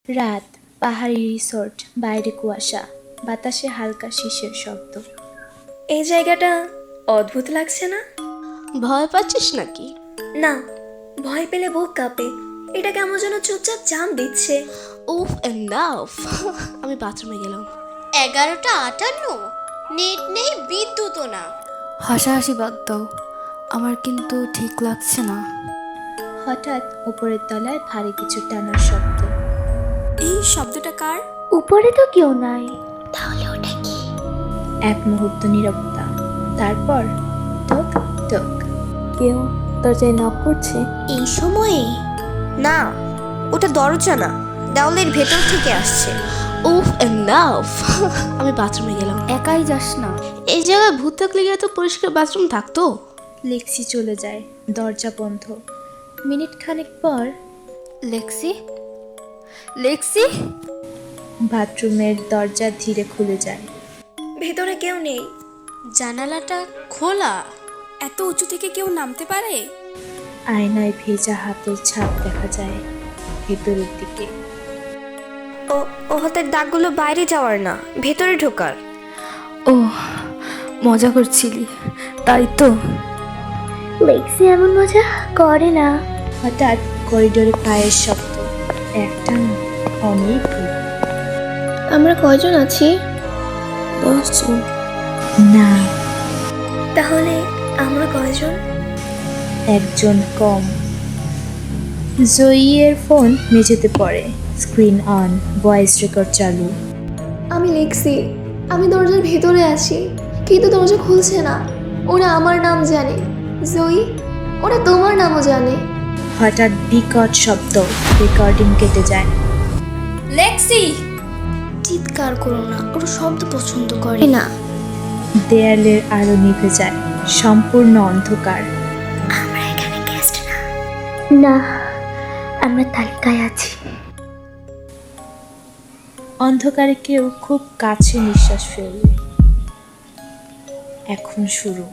রাত, পাহাড়ি রিসোর্ট, বাইরে কুয়াশা, বাতাসে হালকা শিসের শব্দ। এই জায়গাটা অদ্ভুত লাগছে না? ভয় পাচ্ছিস নাকি? না, ভয় পেলে বুক কাঁপে। এটা কেমন যেন চুপচাপ জাম দিচ্ছে। উফ এনাফ। আমি বাথরুমে গেলাম। 11টা 58, নেট নেই, বিদ্যুৎও না। হাসাহাসি বাদ দাও, আমার কিন্তু ঠিক লাগছে না। হঠাৎ উপরের তলায় ভারী কিছু টানার শব্দ। এই শব্দটা কার? উপরে তো কেউ নাই। তাহলে ওটা কি? এক মুহূর্ত নীরবতা, তারপর টক টক। কেউ দরজায় নক করছে। এই সময়ে? না, ওটা দরজা না, দেওয়ালের ভেতর থেকে আসছে। উফ এনাফ। আমি বাথরুমে গেলাম। একাই যাস না। এই জায়গায় ভূত থাকলে কি এত পরিষ্কার বাথরুম থাকতো? লেক্সি চলে যায়, দরজা বন্ধ। মিনিট খানেক পর লেক্সি, লেক্সি। বাথরুমের দরজা ধীরে খুলে যায়। ভেতরে কেউ নেই। জানালাটা খোলা। এত উঁচু থেকে কেউ নামতে পারে? আয়নায় ভেজা হাতের ছাপ দেখা যায় ভেতরের দিকে। ও হাতের দাগগুলো বাইরে যাওয়ার না, ভেতরে ঢোকার। ও, মজা করছিলি তাই তো? লেক্সি এমন মজা করে না। হঠাৎ করিডোরে পায়ের শব্দ, একটা না, অনেক দূর। আমরা কয়জন আছি? 10 জন। না, তাহলে আমরা কয়জন? একজন কম। জয়ীর ফোন মেঝেতে পড়ে, স্ক্রিন অন, ভয়েস রেকর্ড চালু। আমি লিখছি, আমি দরজার ভেতরে আছি, কিন্তু দরজা খুলছে না। ওরা আমার নাম জানে, জয়ী, ওরা তোমার নামও জানে। হঠাৎ বিকট শব্দ, রেকর্ডিং কেটে যায়। লেক্সি, চিৎকার করো না, ওরা শব্দ পছন্দ করে না। দেয়ালের আলো নিভে যায়, সম্পূর্ণ অন্ধকার। আমরা এখানে গেস্ট না। না, আমরা তালিকায় আছি। অন্ধকারে কেউ খুব কাছে নিঃশ্বাস ফেলল। এখন শুরু।